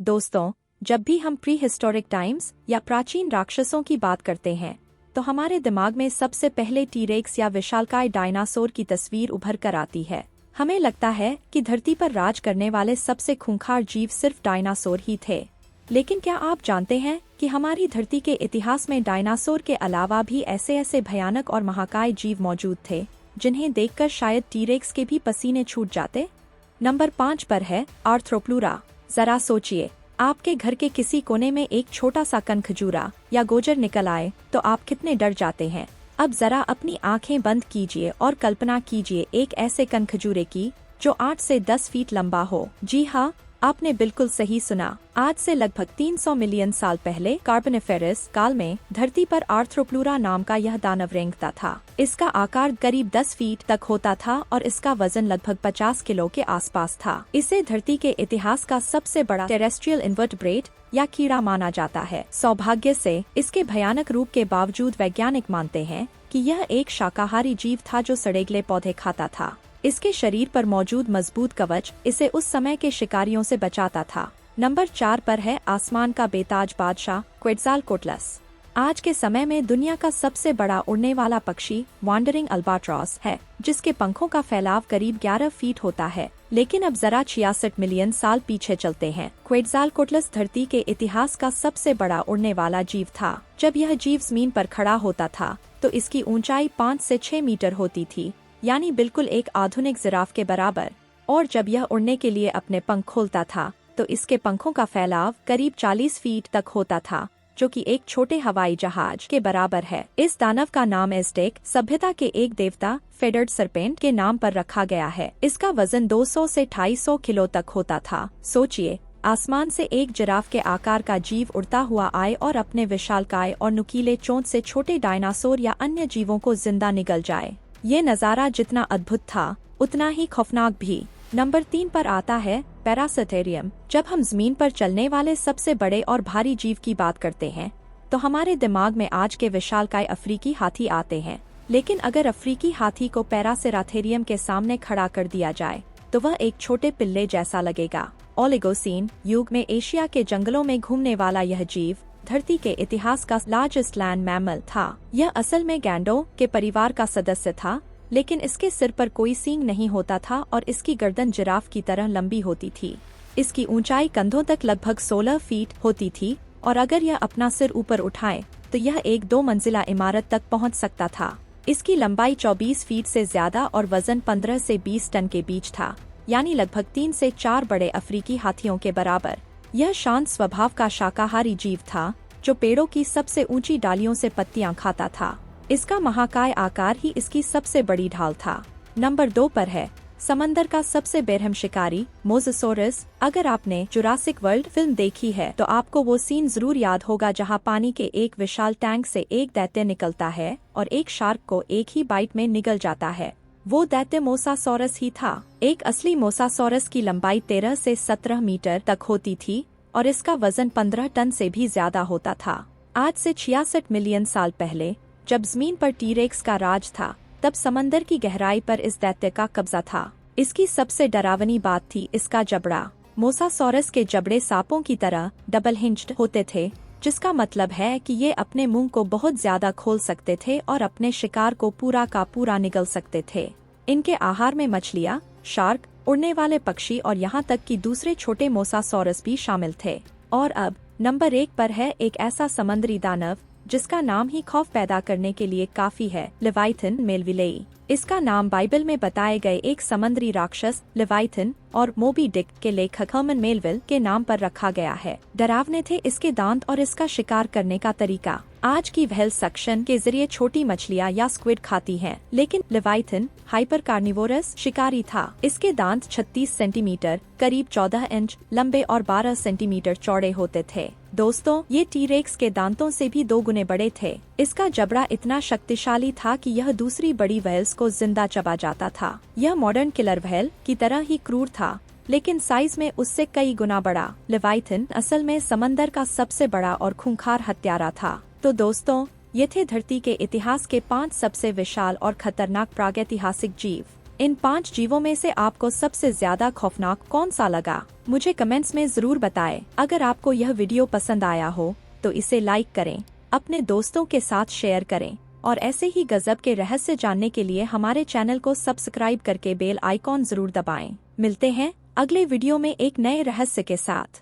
दोस्तों, जब भी हम प्री हिस्टोरिक टाइम्स या प्राचीन राक्षसों की बात करते हैं तो हमारे दिमाग में सबसे पहले टीरेक्स या विशालकाय डायनासोर की तस्वीर उभर कर आती है। हमें लगता है कि धरती पर राज करने वाले सबसे खूंखार जीव सिर्फ डायनासोर ही थे, लेकिन क्या आप जानते हैं कि हमारी धरती के इतिहास में डायनासोर के अलावा भी ऐसे ऐसे भयानक और महाकाय जीव मौजूद थे जिन्हें देखकर शायद टीरेक्स के भी पसीने छूट जाते। नंबर 5 पर है आर्थ्रोप्लूरा। जरा सोचिए, आपके घर के किसी कोने में एक छोटा सा कनखजूरा या गोजर निकल आए तो आप कितने डर जाते हैं। अब जरा अपनी आंखें बंद कीजिए और कल्पना कीजिए एक ऐसे कनखजूरे की जो 8 से 10 फीट लंबा हो। जी हाँ, आपने बिल्कुल सही सुना। आज से लगभग 300 मिलियन साल पहले कार्बोनिफेरस काल में धरती पर आर्थ्रोप्लूरा नाम का यह दानव रेंगता था। इसका आकार करीब 10 फीट तक होता था और इसका वजन लगभग 50 किलो के आसपास था। इसे धरती के इतिहास का सबसे बड़ा टेरेस्ट्रियल इन्वर्टब्रेट या कीड़ा माना जाता है। सौभाग्य से इसके भयानक रूप के बावजूद वैज्ञानिक मानते हैं कि यह एक शाकाहारी जीव था जो सड़ेगले पौधे खाता था। इसके शरीर पर मौजूद मजबूत कवच इसे उस समय के शिकारियों से बचाता था। नंबर 4 पर है आसमान का बेताज बादशाह क्वेट्ज़ालकोट्लस। आज के समय में दुनिया का सबसे बड़ा उड़ने वाला पक्षी वांडरिंग अल्बाट्रॉस है, जिसके पंखों का फैलाव करीब 11 फीट होता है। लेकिन अब जरा 66 मिलियन साल पीछे चलते हैं। क्वेट्ज़ालकोट्लस धरती के इतिहास का सबसे बड़ा उड़ने वाला जीव था। जब यह जीव जमीन पर खड़ा होता था तो इसकी ऊंचाई 5 से 6 मीटर होती थी, यानी बिल्कुल एक आधुनिक जिराफ के बराबर। और जब यह उड़ने के लिए अपने पंख खोलता था तो इसके पंखों का फैलाव करीब 40 फीट तक होता था, जो कि एक छोटे हवाई जहाज के बराबर है। इस दानव का नाम एज़्टेक सभ्यता के एक देवता फेडर्ड सरपेंट के नाम पर रखा गया है। इसका वजन 200 से 250 किलो तक होता था। सोचिए, आसमान से एक जिराफ के आकार का जीव उड़ता हुआ आए और अपने विशालकाय और नुकीले चोंच से छोटे डायनासोर या अन्य जीवों को जिंदा निगल जाए। ये नज़ारा जितना अद्भुत था उतना ही खौफनाक भी। नंबर 3 पर आता है पैरासिटेरियम। जब हम जमीन पर चलने वाले सबसे बड़े और भारी जीव की बात करते हैं तो हमारे दिमाग में आज के विशालकाय अफ्रीकी हाथी आते हैं। लेकिन अगर अफ्रीकी हाथी को पैरासिटेरियम के सामने खड़ा कर दिया जाए तो वह एक छोटे पिल्ले जैसा लगेगा। ओलिगोसीन युग में एशिया के जंगलों में घूमने वाला यह जीव धरती के इतिहास का लार्जेस्ट लैंड मैमल था। यह असल में गैंडों के परिवार का सदस्य था, लेकिन इसके सिर पर कोई सींग नहीं होता था और इसकी गर्दन जिराफ की तरह लंबी होती थी। इसकी ऊंचाई कंधों तक लगभग 16 फीट होती थी और अगर यह अपना सिर ऊपर उठाए तो यह एक 2 मंजिला इमारत तक पहुंच सकता था। इसकी लंबाई 24 फीट से ज्यादा और वजन 15 से 20 टन के बीच था, यानी लगभग 3 से 4 बड़े अफ्रीकी हाथियों के बराबर। यह शांत स्वभाव का शाकाहारी जीव था जो पेड़ों की सबसे ऊंची डालियों से पत्तियां खाता था। इसका महाकाय आकार ही इसकी सबसे बड़ी ढाल था। नंबर 2 पर है समंदर का सबसे बेरहम शिकारी मोज़ोसॉरस। अगर आपने जुरासिक वर्ल्ड फिल्म देखी है तो आपको वो सीन जरूर याद होगा जहां पानी के एक विशाल टैंक से एक दैत्य निकलता है और एक शार्क को एक ही बाइट में निगल जाता है। वो दैत्य मोसासॉरस ही था। एक असली मोसासॉरस की लंबाई 13 से 17 मीटर तक होती थी और इसका वजन 15 टन से भी ज्यादा होता था। आज से 66 मिलियन साल पहले जब जमीन पर टीरेक्स का राज था, तब समंदर की गहराई पर इस दैत्य का कब्जा था। इसकी सबसे डरावनी बात थी इसका जबड़ा। मोसासॉरस के जबड़े सांपों की तरह डबल हिंज्ड होते थे, जिसका मतलब है कि ये अपने मुंह को बहुत ज्यादा खोल सकते थे और अपने शिकार को पूरा का पूरा निगल सकते थे। इनके आहार में मछलियाँ, शार्क, उड़ने वाले पक्षी और यहाँ तक कि दूसरे छोटे मोसासॉरस भी शामिल थे। और अब नंबर 1 पर है एक ऐसा समुद्री दानव जिसका नाम ही खौफ पैदा करने के लिए काफी है, लेवाइथन मेलविलेई। इसका नाम बाइबल में बताए गए एक समुद्री राक्षस लेवाइथन और मोबी डिक के लेखक हर्मन मेलविल के नाम पर रखा गया है। डरावने थे इसके दांत और इसका शिकार करने का तरीका। आज की व्हेल सक्शन के जरिए छोटी मछलियां या स्क्विड खाती हैं, लेकिन लेवाइथन हाइपर कार्निवोरस शिकारी था। इसके दांत 36 सेंटीमीटर करीब 14 इंच लंबे और 12 सेंटीमीटर चौड़े होते थे। दोस्तों, ये टीरेक्स के दांतों से भी 2 गुने बड़े थे। इसका जबड़ा इतना शक्तिशाली था कि यह दूसरी बड़ी व्हेल्स को जिंदा चबा जाता था। यह मॉडर्न किलर व्हेल की तरह ही क्रूर था, लेकिन साइज में उससे कई गुना बड़ा। लेवाइथन असल में समंदर का सबसे बड़ा और खूंखार हत्यारा था। तो दोस्तों, ये थे धरती के इतिहास के 5 सबसे विशाल और खतरनाक प्रागैतिहासिक जीव। इन 5 जीवों में से आपको सबसे ज्यादा खौफनाक कौन सा लगा? मुझे कमेंट्स में जरूर बताएं। अगर आपको यह वीडियो पसंद आया हो तो इसे लाइक करें, अपने दोस्तों के साथ शेयर करें और ऐसे ही गजब के रहस्य जानने के लिए हमारे चैनल को सब्सक्राइब करके बेल आइकॉन जरूर दबाएं। मिलते हैं अगले वीडियो में एक नए रहस्य के साथ।